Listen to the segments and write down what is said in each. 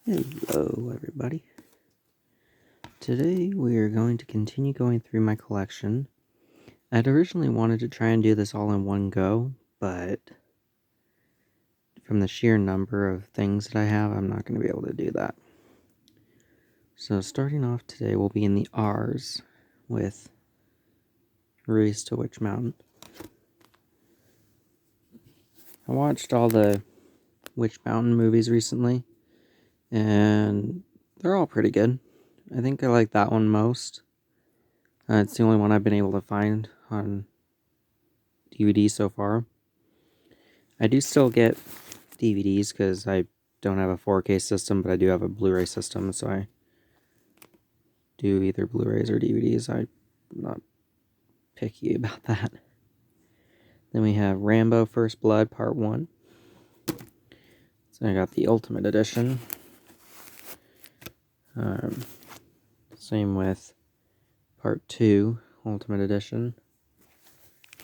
Hello everybody. Today we are going to continue going through my collection. I'd originally wanted to try and do this all in one go, but from the sheer number of things that I have, I'm not going to be able to do that. So starting off today, we'll be in the R's with Race to Witch Mountain. I watched all the Witch Mountain movies recently, and they're all pretty good. I think I like that one most. It's the only one I've been able to find on DVD so far. I do still get DVDs because I don't have a 4K system, but I do have a Blu-ray system, so I do either Blu-rays or DVDs. I'm not picky about that. Then we have Rambo First Blood Part 1. So I got the Ultimate Edition. Same with Part 2, Ultimate Edition.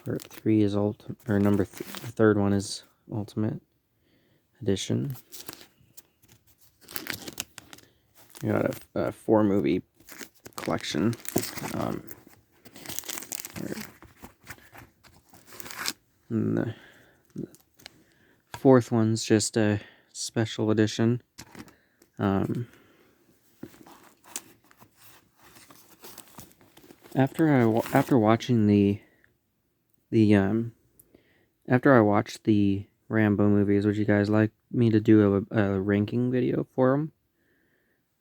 Part 3 is the third one is Ultimate Edition. I got a 4-movie collection. And the fourth one's just a special edition. After watching after I watched the Rambo movies, would you guys like me to do a ranking video for them?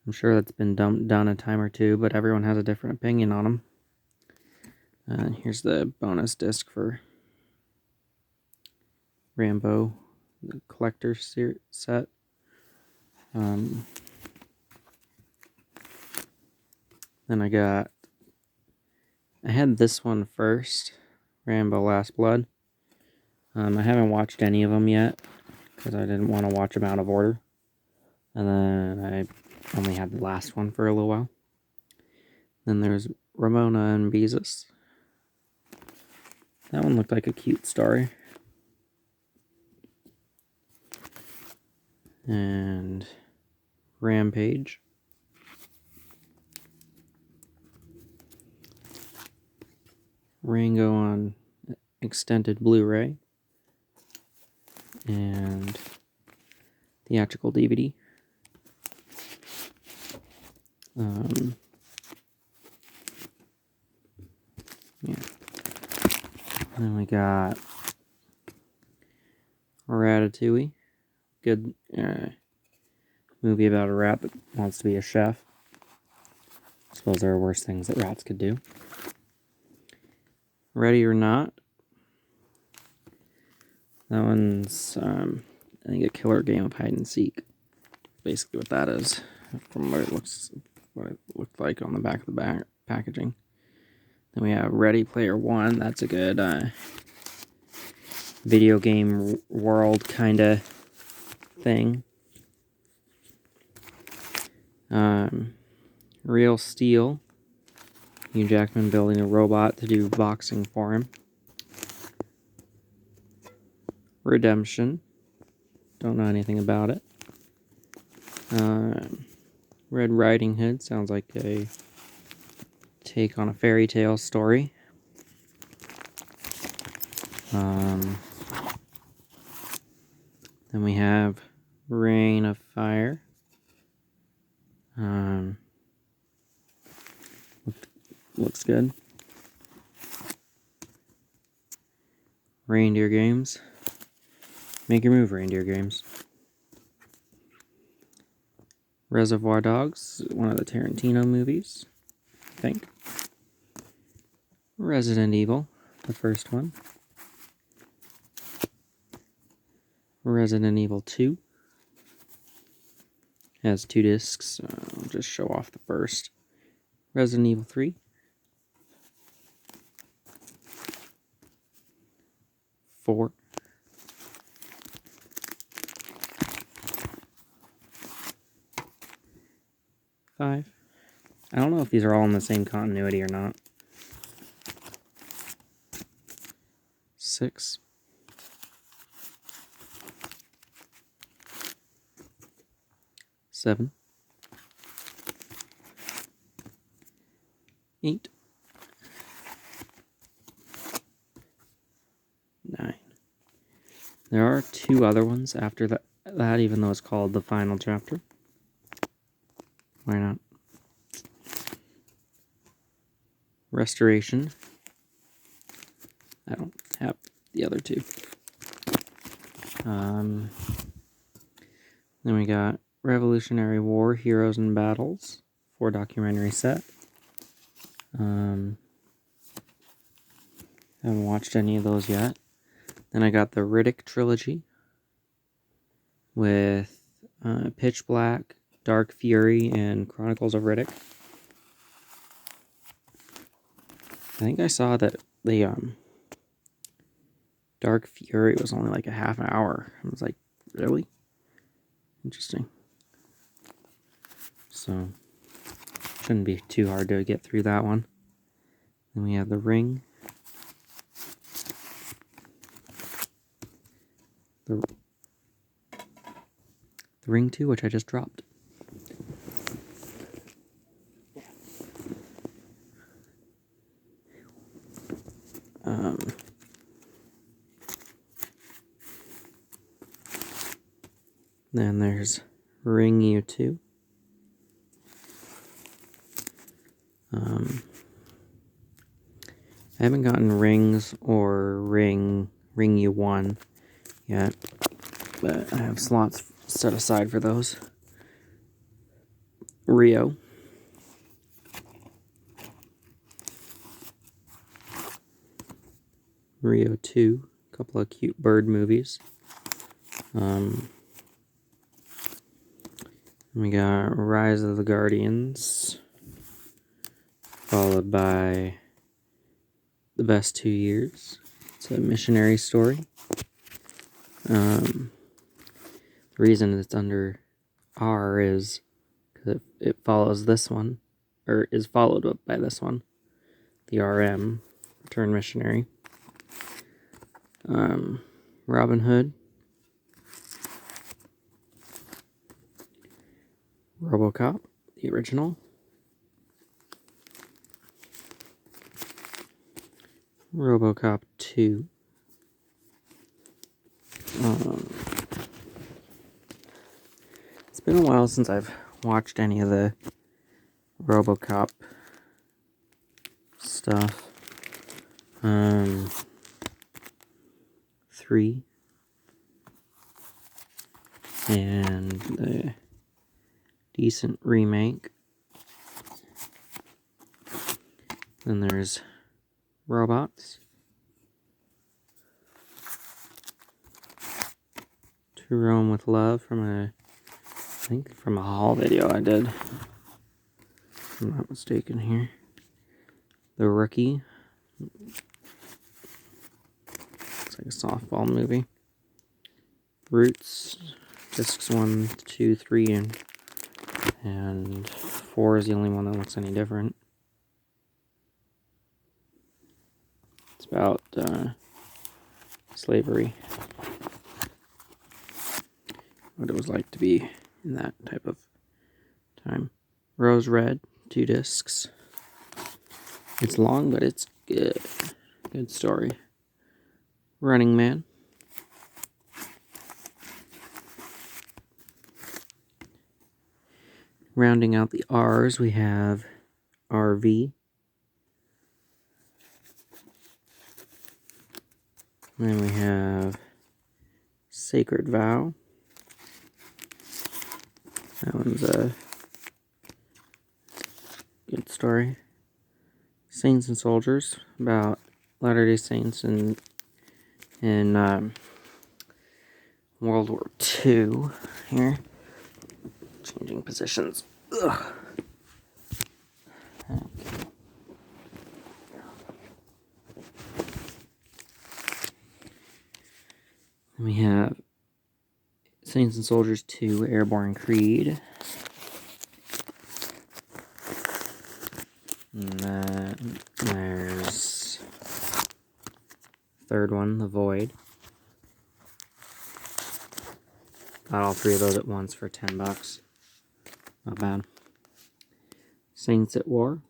I'm sure that's been done a time or two, but everyone has a different opinion on them. Here's the bonus disc for Rambo, the collector set. Then I had this one first, Rambo Last Blood. I haven't watched any of them yet because I didn't want to watch them out of order. And then I only had the last one for a little while. Then there's Ramona and Beezus. That one looked like a cute story. And Rampage. Rango on extended Blu-ray. And theatrical DVD. Yeah. Then we got Ratatouille. Good movie about a rat that wants to be a chef. I suppose there are worse things that rats could do. Ready or Not. That one's, I think, a killer game of hide and seek. Basically what that is, from what it looked like on the back of the packaging. Then we have Ready Player One. That's a good video game world kind of thing. Real Steel. Hugh Jackman building a robot to do boxing for him. Redemption. Don't know anything about it. Red Riding Hood. Sounds like a take on a fairy tale story. Then we have Reign of Fire. Looks good. Reindeer Games. Make your move, Reindeer Games. Reservoir Dogs, one of the Tarantino movies, I think. Resident Evil, the first one. Resident Evil 2. Has 2 discs. I'll just show off the first. Resident Evil 3. 4. 5. I don't know if these are all in the same continuity or not. 6. 7, 8, 9. There are 2 other ones after that, even though it's called the final chapter. Why not? Restoration. I don't have the other 2. Then we got Revolutionary War, Heroes and Battles, 4 documentary set. Haven't watched any of those yet. Then I got the Riddick trilogy with Pitch Black, Dark Fury, and Chronicles of Riddick. I think I saw that the Dark Fury was only like a half an hour. I was like, really? Interesting. So, shouldn't be too hard to get through that one. Then we have The Ring. The Ring 2, which I just dropped. Then there's Ring U2. I haven't gotten Rings or Ring U1 yet, but I have slots set aside for those. Rio. Rio 2. A couple of cute bird movies. We got Rise of the Guardians, followed by The Best 2 Years. It's a missionary story. The reason it's under R is because it follows this one, or is followed up by this one, the RM, Return Missionary. Robin Hood. RoboCop, the original. RoboCop 2. It's been a while since I've watched any of the RoboCop stuff. 3. And the decent remake. Then there's Robots. To Rome with Love from a haul video I did. If I'm not mistaken here. The Rookie. Looks like a softball movie. Roots. Discs 1, 2, 3, and 4 is the only one that looks any different. It's about slavery. What it was like to be in that type of time. Rose Red, 2 discs. It's long, but it's good. Good story. Running Man. Rounding out the R's, we have RV. Then we have Sacred Vow. That one's a good story. Saints and Soldiers, about Latter-day Saints in World War II. Here, changing positions. Ugh. Okay. Then we have Saints and Soldiers 2, Airborne Creed. And then there's third one, The Void. Got all 3 of those at once for $10. Not bad. Saints at War.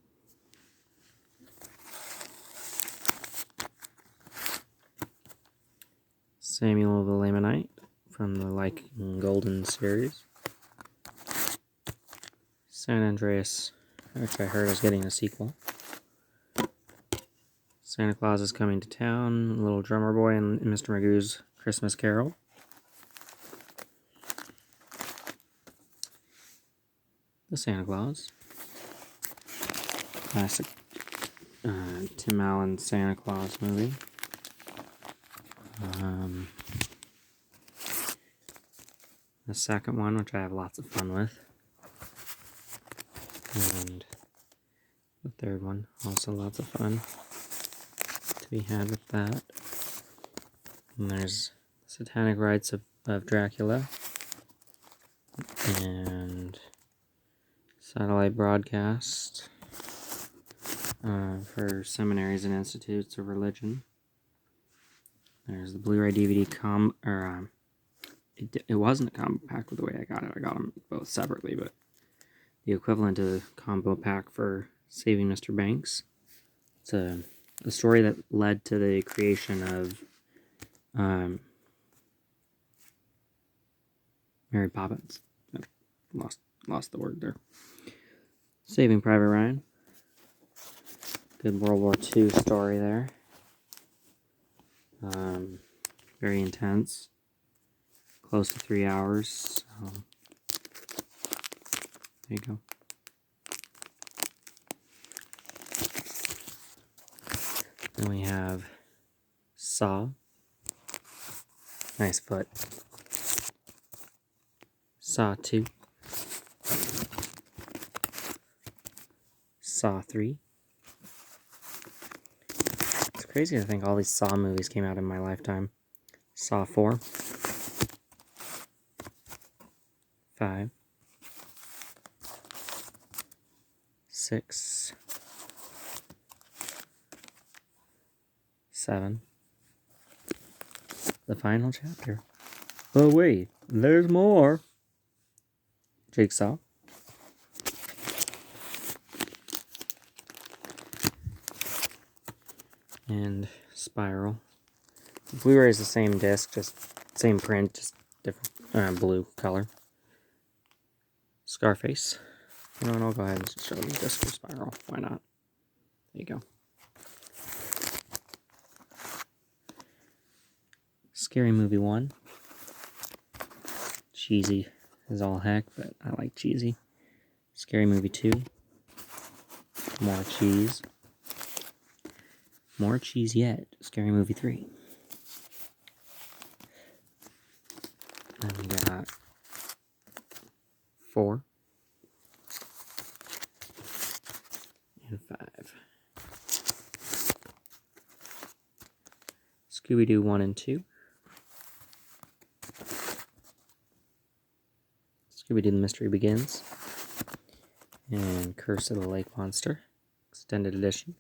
Samuel the Lamanite from the Lycan Golden series. San Andreas, which I heard is getting a sequel. Santa Claus is Coming to Town, Little Drummer Boy, and Mr. Magoo's Christmas Carol. The Santa Claus. Classic Tim Allen Santa Claus movie. The second one, which I have lots of fun with. And the third one, also lots of fun to be had with that. And there's Satanic Rites of Dracula. And satellite broadcast for seminaries and institutes of religion. There's the Blu-ray DVD it wasn't a combo pack with the way I got it. I got them both separately, but the equivalent to the combo pack for Saving Mr. Banks. It's a story that led to the creation of Mary Poppins. I lost the word there. Saving Private Ryan. Good World War II story there. Very intense. Close to 3 hours. So there you go. Then we have Saw. Nice foot. Saw 2. Saw 3. It's crazy to think all these Saw movies came out in my lifetime. Saw 4. 5. 6. 7. The final chapter. Oh wait, there's more. Jigsaw. And Spiral. The Blu-ray is the same disc, just same print, just different blue color. Scarface. You know what, I'll go ahead and show you disc for Spiral. Why not? There you go. Scary Movie 1. Cheesy as all heck, but I like cheesy. Scary Movie 2. More cheese. More cheese yet. Scary Movie 3. Then we got 4. And 5. Scooby-Doo 1 and 2. Scooby-Doo The Mystery Begins. And Curse of the Lake Monster. Extended Edition.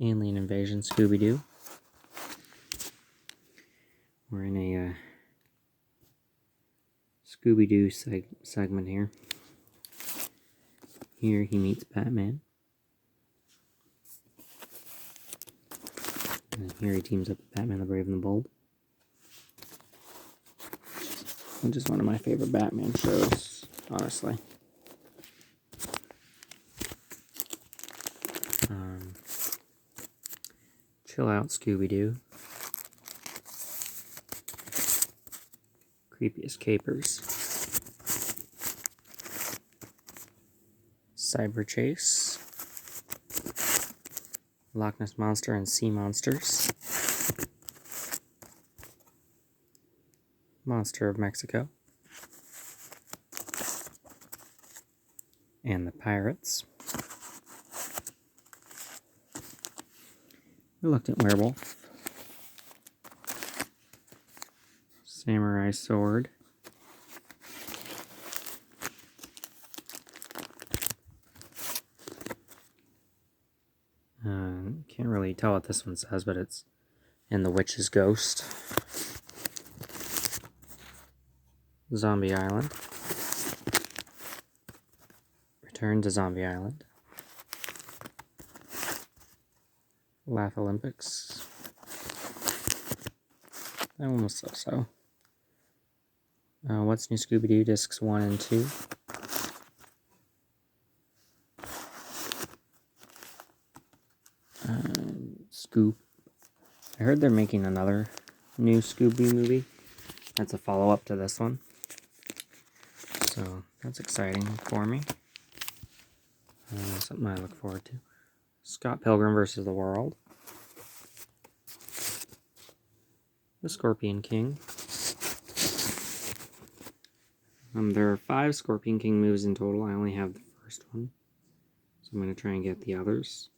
Alien Invasion Scooby-Doo. We're in a Scooby-Doo segment here. Here he meets Batman. And here he teams up with Batman the Brave and the Bold. Which is one of my favorite Batman shows, honestly. Chill Out Scooby-Doo. Creepiest Capers. Cyber Chase. Loch Ness Monster and Sea Monsters. Monster of Mexico. And the Pirates. Reluctant Werewolf. Samurai Sword. Can't really tell what this one says, but it's in The Witch's Ghost. Zombie Island. Return to Zombie Island. Laugh Olympics. That one was so-so. What's New Scooby-Doo Discs 1 and 2. Scoop. I heard they're making another new Scooby movie. That's a follow-up to this one. So that's exciting for me. Something I look forward to. Scott Pilgrim vs. the World. The Scorpion King. There are 5 Scorpion King movies in total. I only have the first one. So I'm going to try and get the others.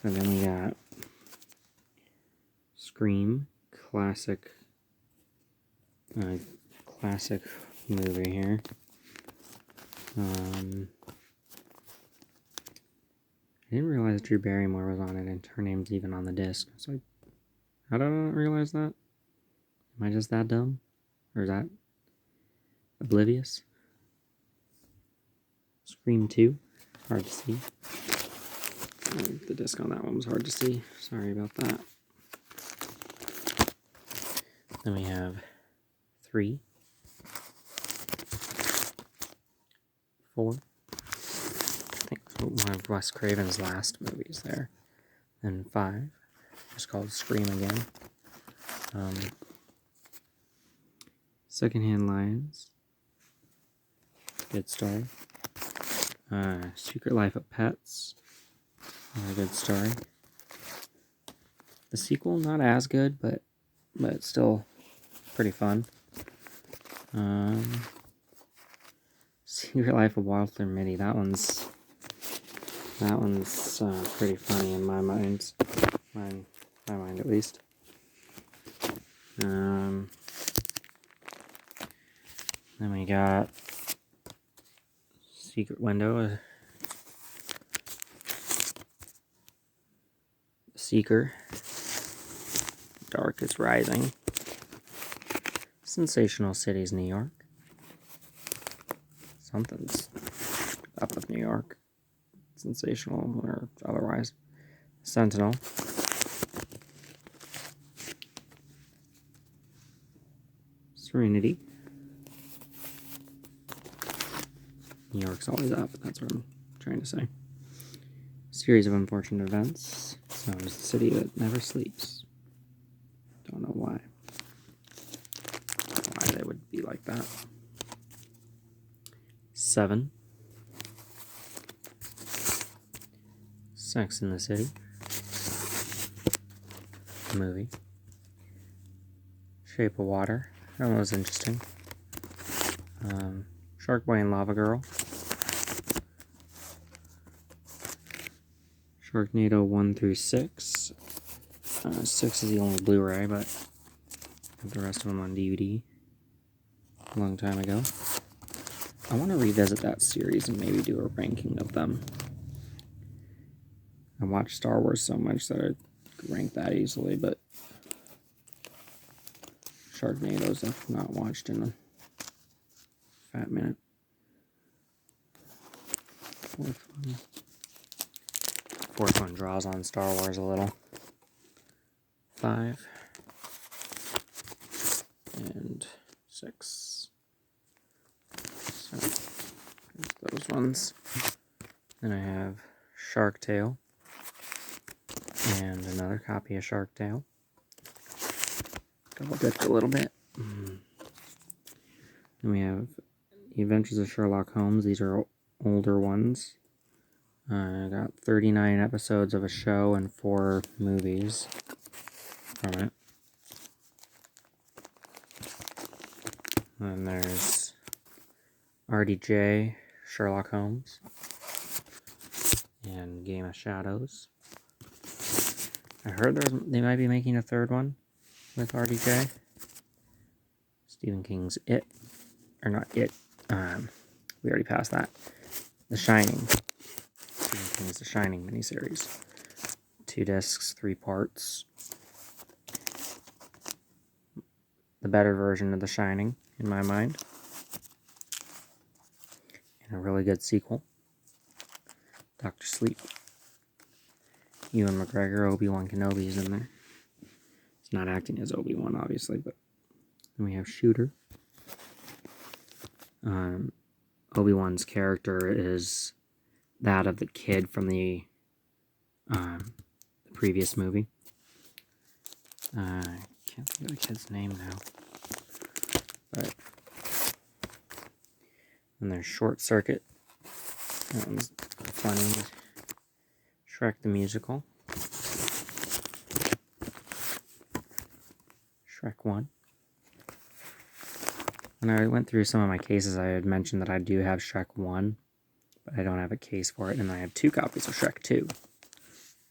And then we got Scream. Classic movie here. I didn't realize Drew Barrymore was on it and her name's even on the disc. It's like, how did I not realize that? Am I just that dumb? Or is that oblivious? Scream 2. Hard to see. The disc on that one was hard to see. Sorry about that. Then we have 3. 4. I think one of Wes Craven's last movies there. And 5. It's called Scream again. Secondhand Lions. Good story. Secret Life of Pets. Another good story. The sequel, not as good, but it's still pretty fun. Secret Life of Walter Mitty. That one's pretty funny in my mind. My mind, at least. Then we got Secret Window. Seeker. Dark is Rising. Sensational Cities, New York. Something's up with New York. Sensational or otherwise. Sentinel. Serenity. New York's always up, that's what I'm trying to say. Series of Unfortunate Events. Known as the City That Never Sleeps. Don't know why. Why they would be like that. 7. Sex in the City. Movie. Shape of Water. That one was interesting. Shark Boy and Lava Girl. Sharknado 1 through 6. 6 is the only Blu-ray, but I have the rest of them on DVD. A long time ago. I want to revisit that series and maybe do a ranking of them. I watched Star Wars so much that I could rank that easily, but Sharknado's I've not watched in a fat minute. 4th one draws on Star Wars a little. 5. And 6. So, those ones. Then I have Shark Tale. And another copy of Shark Tale. Double dipped a little bit. Then we have The Adventures of Sherlock Holmes. These are older ones. I got 39 episodes of a show and 4 movies from it. And there's RDJ, Sherlock Holmes, and Game of Shadows. I heard they might be making a 3rd one with RDJ. Stephen King's It. Or not It. We already passed that. The Shining. Stephen King's The Shining miniseries. 2 discs, 3 parts. the better version of The Shining, in my mind. And a really good sequel. Dr. Sleep. Ewan McGregor, Obi-Wan Kenobi's in there. He's not acting as Obi-Wan, obviously, but then we have Shooter. Obi-Wan's character is that of the kid from the previous movie. I can't think of the kid's name now. But and there's Short Circuit. That one's funny. Shrek the Musical. Shrek 1. When I went through some of my cases, I had mentioned that I do have Shrek 1, but I don't have a case for it, and I have 2 copies of Shrek 2.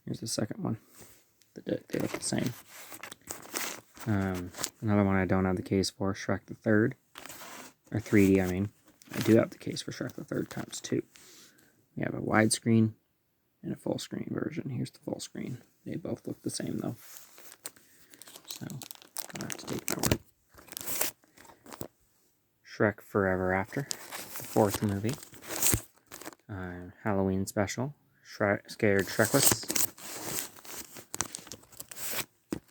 Here's the second one. They look the same. Another one I don't have the case for, Shrek the Third. Or 3D, I mean. I do have the case for Shrek the Third times 2. We have a widescreen and a full screen version. Here's the full screen. They both look the same, though. So, I'll have to take my word. Shrek Forever After, the 4th movie. Halloween special. Scared Shrekless.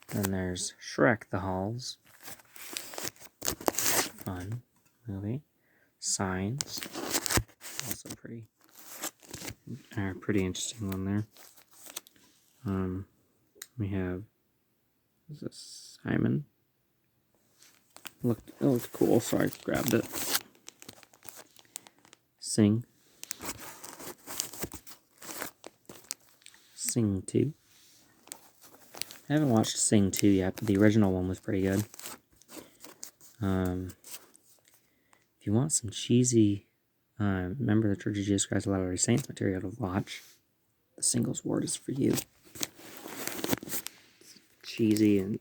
Then there's Shrek the Halls. Fun movie. Signs. Also pretty interesting one there. We have, is this Simon? It looked cool, so I grabbed it. Sing. Sing 2. I haven't watched Sing 2 yet, but the original one was pretty good. If you want some cheesy, remember the Church of Jesus Christ of Latter-day Saints material to watch, The Singles Ward is for you. It's cheesy and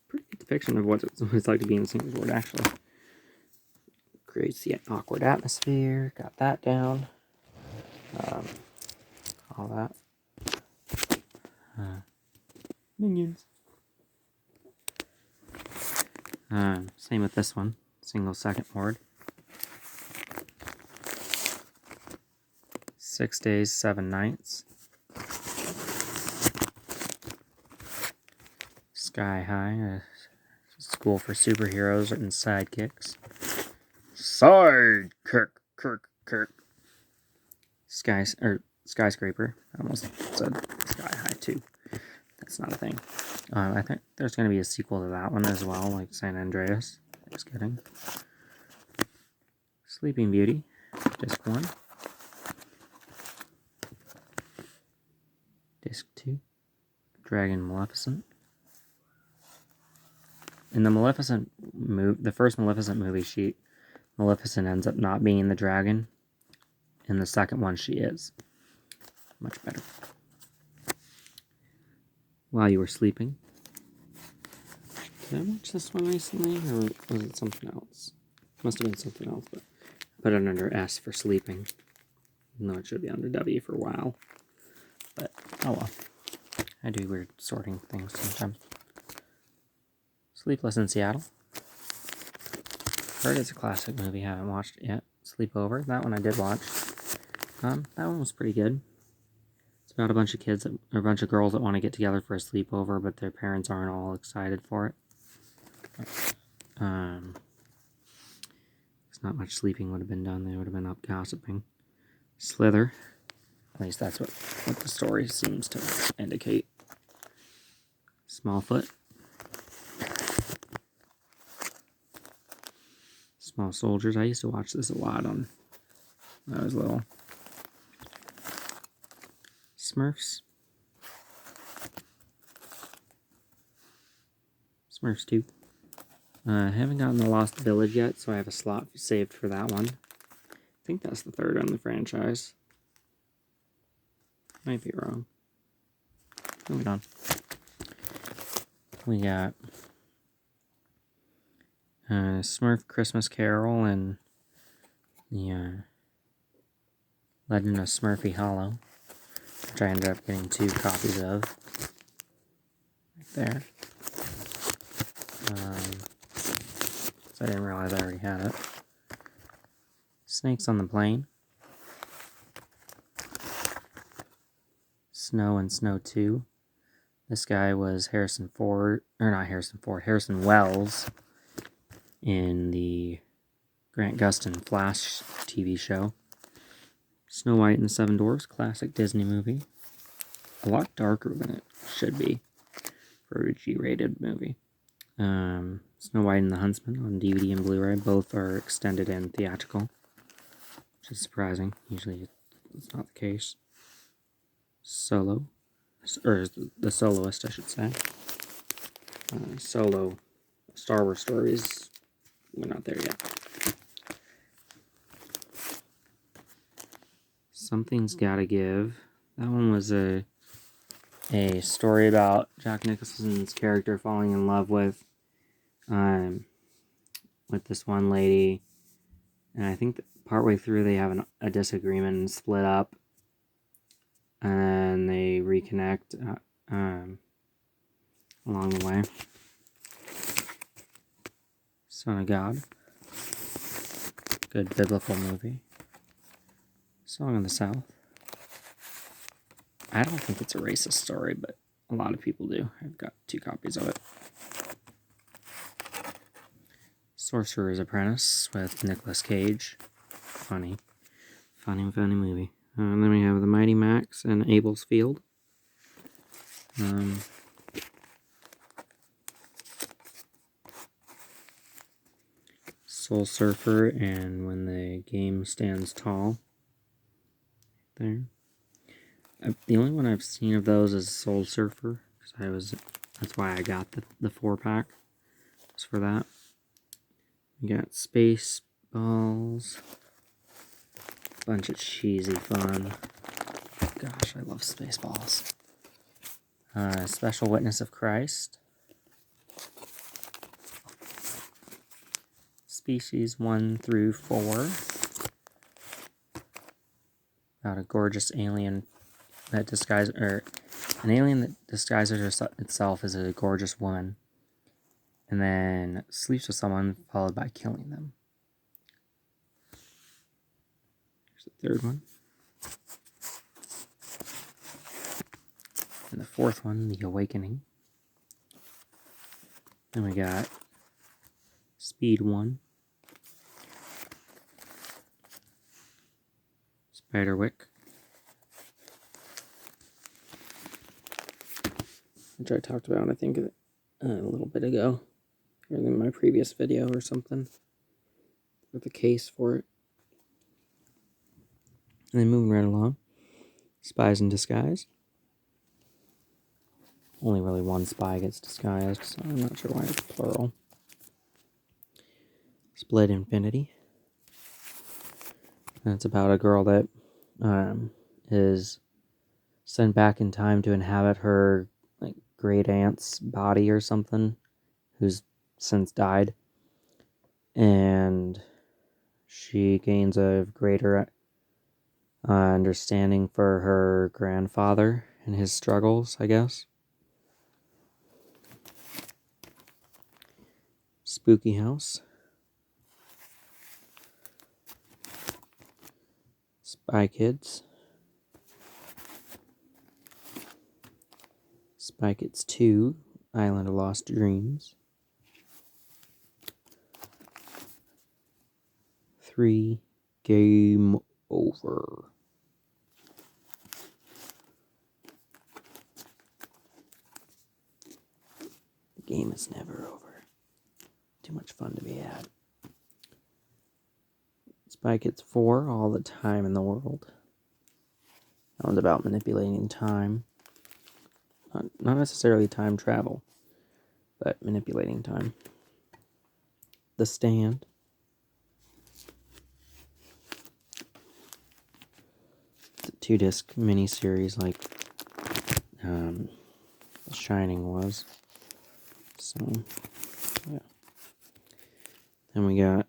pretty good depiction of what it's like to be in the Singles Ward, actually. Creates the awkward atmosphere, got that down. All that. Minions. Same with this one. Single second ward. 6 days, 7 nights. Sky High, a school for superheroes and sidekicks. Kirk. Skyscraper. I almost said Sky High too. That's not a thing. I think there's going to be a sequel to that one as well, like San Andreas. Just kidding. Sleeping Beauty, Disc 1. Disc 2. Dragon Maleficent. In the the first Maleficent movie, Maleficent ends up not being the dragon. In the second one, she is. Much better. While You Were Sleeping. Did I watch this one recently, or was it something else? Must have been something else, but I put it under S for sleeping. No, it should be under W for wow. But, oh well. I do weird sorting things sometimes. Sleepless in Seattle. Heard it's a classic movie, haven't watched it yet. Sleepover, that one I did watch. That one was pretty good. It's about a bunch of kids, or a bunch of girls that want to get together for a sleepover, but their parents aren't all excited for it. It's not much sleeping would have been done. They would have been up gossiping. Slither. At least that's what the story seems to indicate. Smallfoot. Small Soldiers. I used to watch this a lot when I was little. Smurfs. Smurfs 2. I haven't gotten the Lost Village yet, so I have a slot saved for that one. I think that's the third on the franchise. Might be wrong. Moving on. We got Smurf Christmas Carol and the Legend of Smurfy Hollow, which I ended up getting 2 copies of. Right there. I didn't realize I already had it. Snakes on the Plane. Snow and Snow 2. This guy was Harrison Wells in the Grant Gustin Flash TV show. Snow White and the Seven Dwarfs, classic Disney movie. A lot darker than it should be for a G-rated movie. Snow White and the Huntsman on DVD and Blu-ray. Both are extended and theatrical, which is surprising. Usually it's not the case. Solo, or the Soloist, I should say. Solo, Star Wars Stories, we're not there yet. Something's Gotta Give. That one was a story about Jack Nicholson's character falling in love with this one lady, and I think that partway through they have a disagreement and split up, and they reconnect along the way. Son of God. Good biblical movie. Song of the South. I don't think it's a racist story, but a lot of people do. I've got 2 copies of it. Sorcerer's Apprentice with Nicolas Cage. Funny movie. And then we have The Mighty Max and Abel's Field. Soul Surfer and When the Game Stands Tall. There. The only one I've seen of those is Soul Surfer. That's why I got the 4-pack. It's for that. We got Spaceballs. Bunch of cheesy fun. Gosh, I love Spaceballs. Special Witness of Christ. Species 1 through 4. About a gorgeous alien that an alien that disguises itself as a gorgeous woman, and then sleeps with someone, followed by killing them. Here's the 3rd one. And the 4th one, The Awakening. Then we got Speed 1. Spiderwick. Which I talked about, I think, a little bit ago. Or in my previous video or something. With the case for it. And then moving right along. Spies in Disguise. Only really one spy gets disguised, so I'm not sure why it's plural. Split Infinity. And it's about a girl that is sent back in time to inhabit her great aunt's body or something, who's since died, and she gains a greater understanding for her grandfather and his struggles, I guess. Spooky House. Spy Kids. Spy Kids 2, Island of Lost Dreams. 3, Game Over. The game is never over. Too much fun to be had. Spy Kids 4, All the Time in the World. That one's about manipulating time. Not necessarily time travel, but manipulating time. The Stand. It's a 2-disc miniseries like The Shining was. So, yeah. Then we got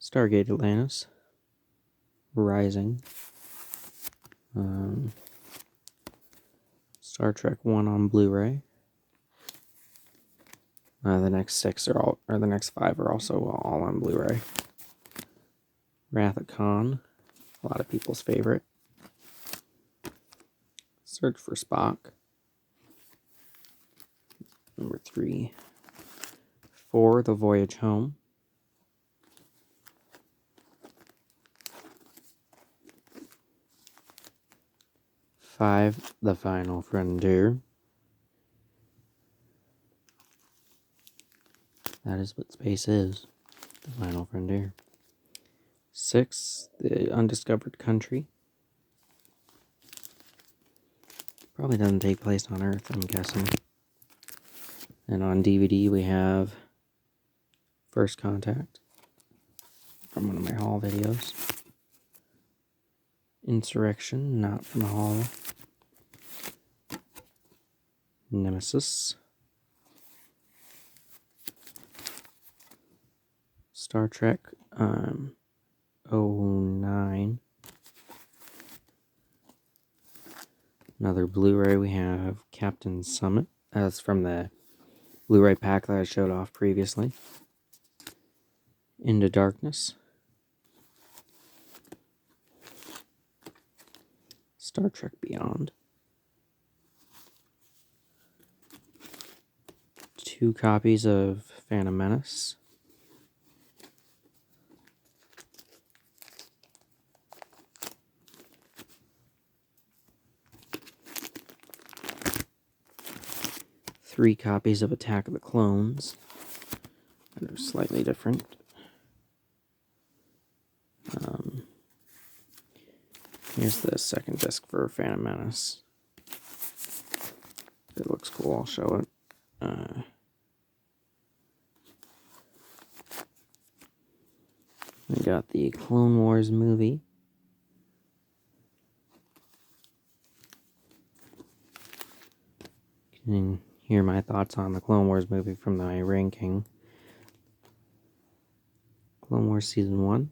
Stargate Atlantis. Rising. Star Trek 1 on Blu-ray. The next 6 are all, or the next 5 are also all on Blu-ray. Wrath of Khan, a lot of people's favorite. Search for Spock. Number 3. 4, The Voyage Home. 5, The Final Frontier. That is what space is. The Final Frontier. 6, The Undiscovered Country. Probably doesn't take place on Earth, I'm guessing. And on DVD we have First Contact from one of my haul videos. Insurrection, not from a haul. Nemesis. Star Trek '09. Another Blu-ray, we have Captain Summit. That's from the Blu-ray pack that I showed off previously. Into Darkness. Star Trek Beyond. 2 copies of Phantom Menace. Three copies of Attack of the Clones. They're slightly different. Here's the second disc for Phantom Menace. It looks cool, I'll show it. We got the Clone Wars movie. You can hear my thoughts on the Clone Wars movie from my ranking. Clone Wars Season 1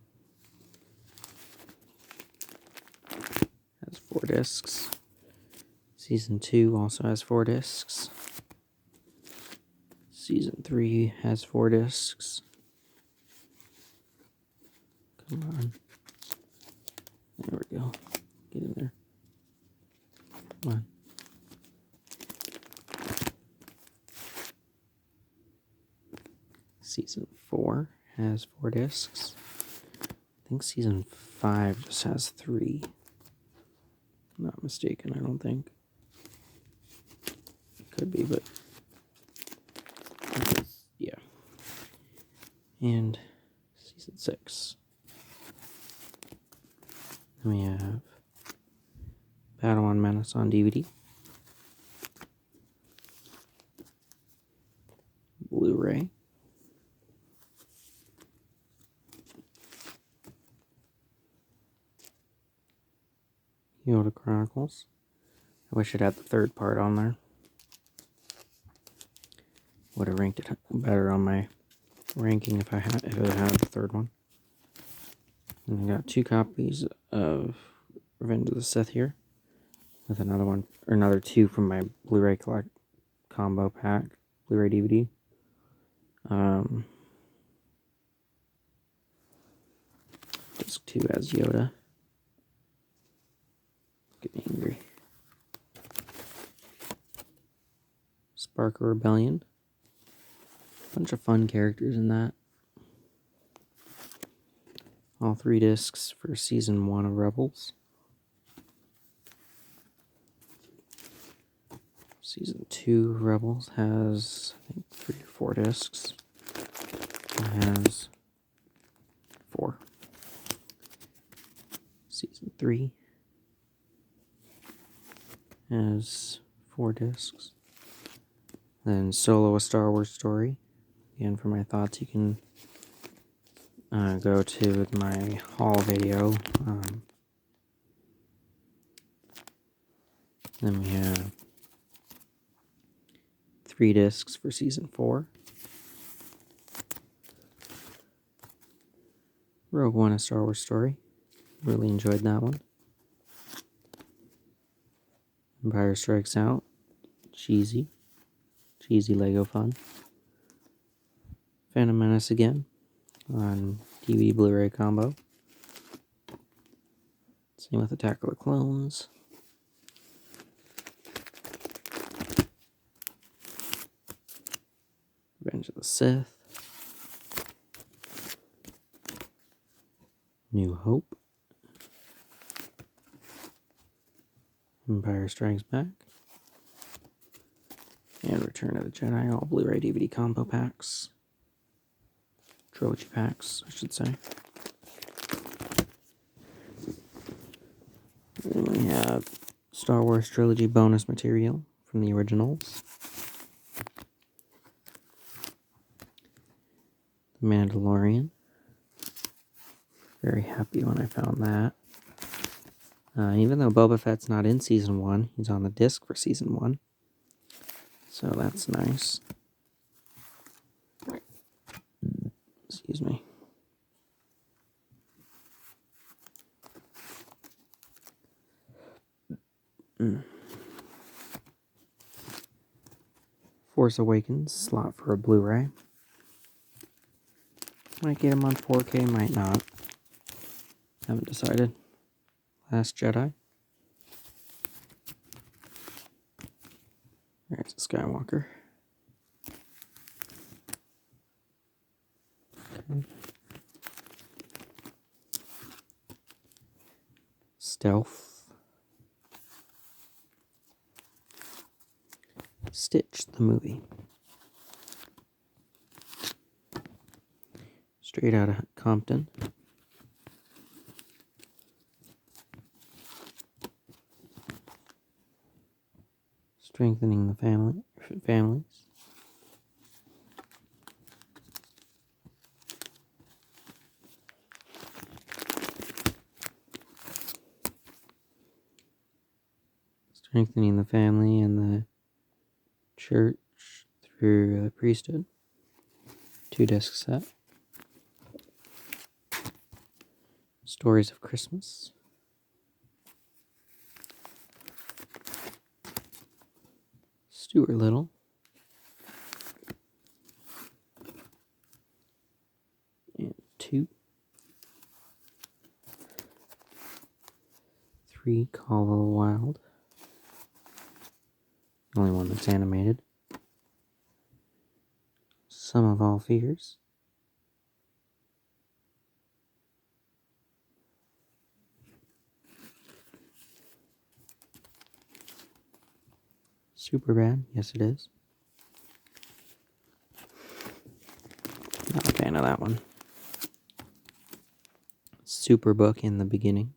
has 4 discs. Season 2 also has 4 discs. Season 3 has 4 discs. Come on. There we go. Get in there. Come on. Season 4 has 4 discs. I think Season 5 just has 3. Not mistaken, I don't think. Could be, but yeah. And Season 6. We have Padawan Menace on DVD. Blu-ray. Yoda Chronicles. I wish it had the third part on there. Would have ranked it better on my ranking if it had the third one. And I got 2 copies of Revenge of the Sith here, with another one or another 2 from my Blu-ray collect combo pack, Blu-ray DVD. Disc 2 has Yoda. Getting angry. Spark of Rebellion. Bunch of fun characters in that. All 3 discs for Season 1 of Rebels. Season 2 of Rebels has, I think, 3 or 4 discs. It has 4. Season 3 has 4 discs. Then Solo: A Star Wars Story. Again, for my thoughts, you can go to my haul video. Then we have 3 discs for Season 4. Rogue One: A Star Wars Story. Really enjoyed that one. Empire Strikes Out. Cheesy Lego fun. Phantom Menace again on DVD Blu-ray combo. Same with Attack of the Clones. Revenge of the Sith. New Hope. Empire Strikes Back. And Return of the Jedi, all Blu-ray DVD combo packs. Trilogy packs, I should say. And we have Star Wars Trilogy bonus material from the originals. The Mandalorian. Very happy when I found that. Even though Boba Fett's not in Season 1, he's on the disc for Season 1. So that's nice. Excuse me. Force Awakens, slot for a Blu-ray. Might get him on 4K, might not. Haven't decided. Last Jedi. There's a Skywalker. Okay. Stealth. Stitch, the movie. Straight out of Compton. Strengthening the families. Strengthening the family and the church through the priesthood. 2-disc set. Stories of Christmas. Stuart Little. And 2. 3, Call of the Wild. The only one that's animated. Sum of All Fears. Superbad, yes it is. Not a fan of that one. Superbook in the beginning.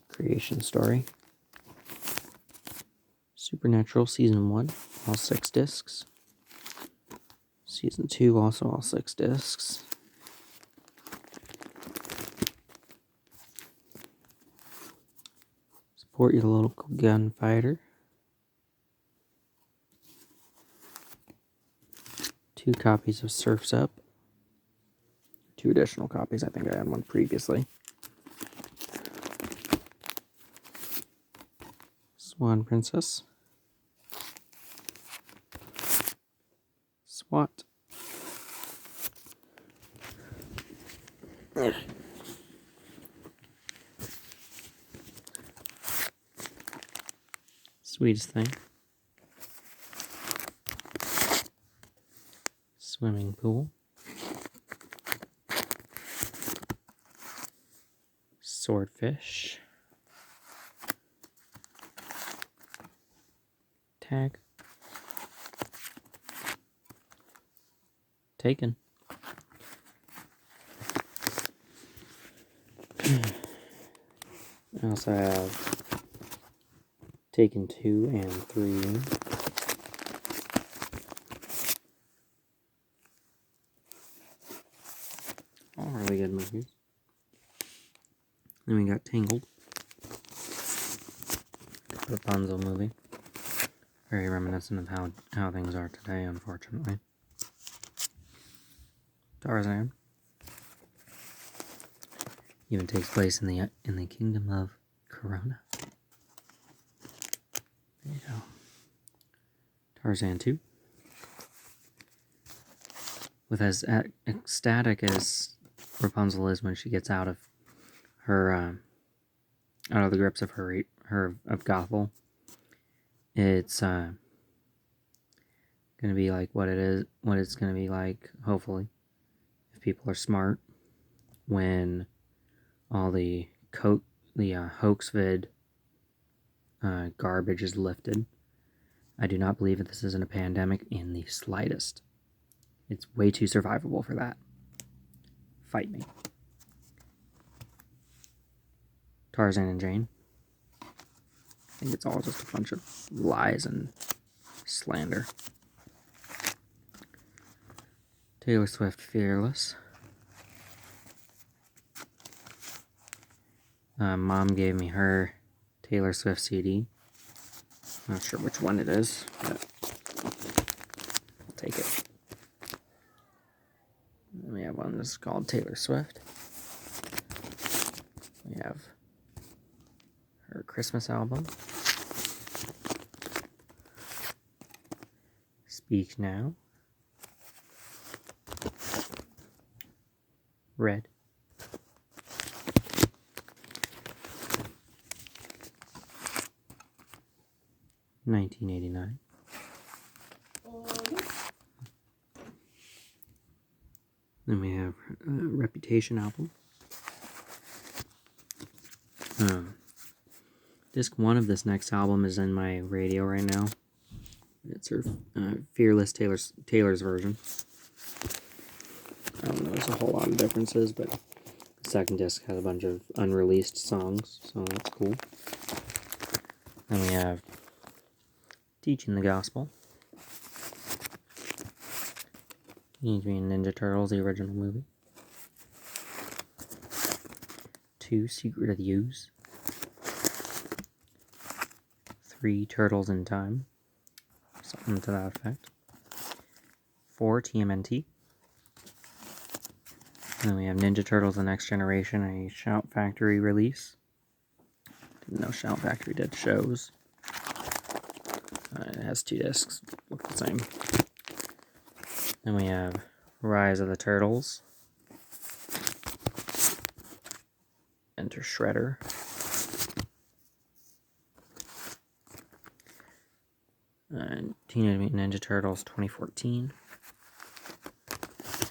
Creation story. Supernatural Season 1, all 6 discs. Season 2, also all 6 discs. Support your local gunfighter. 2 copies of Surf's Up. 2 additional copies, I think I had one previously. Swan Princess. SWAT. Sweetest Thing. Swimming Pool. Swordfish. Tag. Taken. I also have Taken 2 and 3. All really good movies. Then we got Tangled. Rapunzel movie. Very reminiscent of how things are today, unfortunately. Tarzan. Even takes place in the kingdom of Corona. There you go. Tarzan 2. with as ecstatic as Rapunzel is when she gets out of her out of the grips of her of Gothel, it's gonna be like what it's gonna be like, hopefully, if people are smart, when all the hoaxvid garbage is lifted. I do not believe that this isn't a pandemic in the slightest. It's way too survivable for that. Fight me. Tarzan and Jane. I think it's all just a bunch of lies and slander. Taylor Swift, Fearless. Mom gave me her Taylor Swift CD. Not sure which one it is, but I'll take it. Then we have one that's called Taylor Swift. We have her Christmas album. Speak Now. Red. $19.89. Then we have Reputation album. Disc 1 of this next album is in my radio right now. It's her Fearless Taylor's version. I don't know, there's a whole lot of differences, but the second disc has a bunch of unreleased songs, so that's cool. Then we have Teaching the Gospel. Teenage Mutant Ninja Turtles, the original movie. 2, Secret of the Ooze. 3, Turtles in Time. Something to that effect. 4, TMNT. And then we have Ninja Turtles The Next Generation, a Shout Factory release. Didn't know Shout Factory did shows. It has 2 discs, look the same. Then we have Rise of the Turtles. Enter Shredder. And Teenage Mutant Ninja Turtles 2014.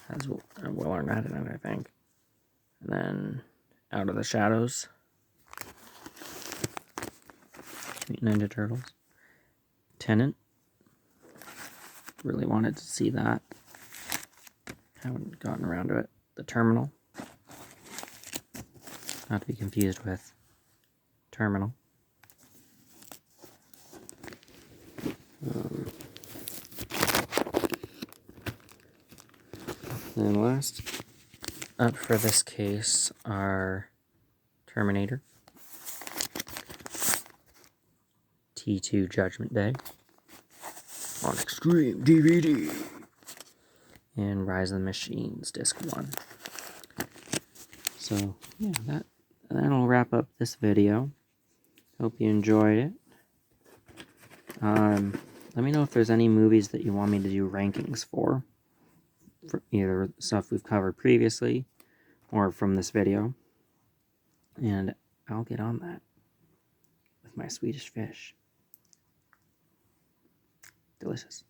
Has Will Arnett in it, I think. And then Out of the Shadows. Mutant Ninja Turtles. Tenet. Really wanted to see that. Haven't gotten around to it. The Terminal. Not to be confused with Terminal. And last up for this case are Terminator, T2 Judgment Day on Extreme DVD, and Rise of the Machines Disc 1. So, yeah, that'll wrap up this video. Hope you enjoyed it. Let me know if there's any movies that you want me to do rankings for either stuff we've covered previously or from this video, and I'll get on that with my Swedish fish. Delicious.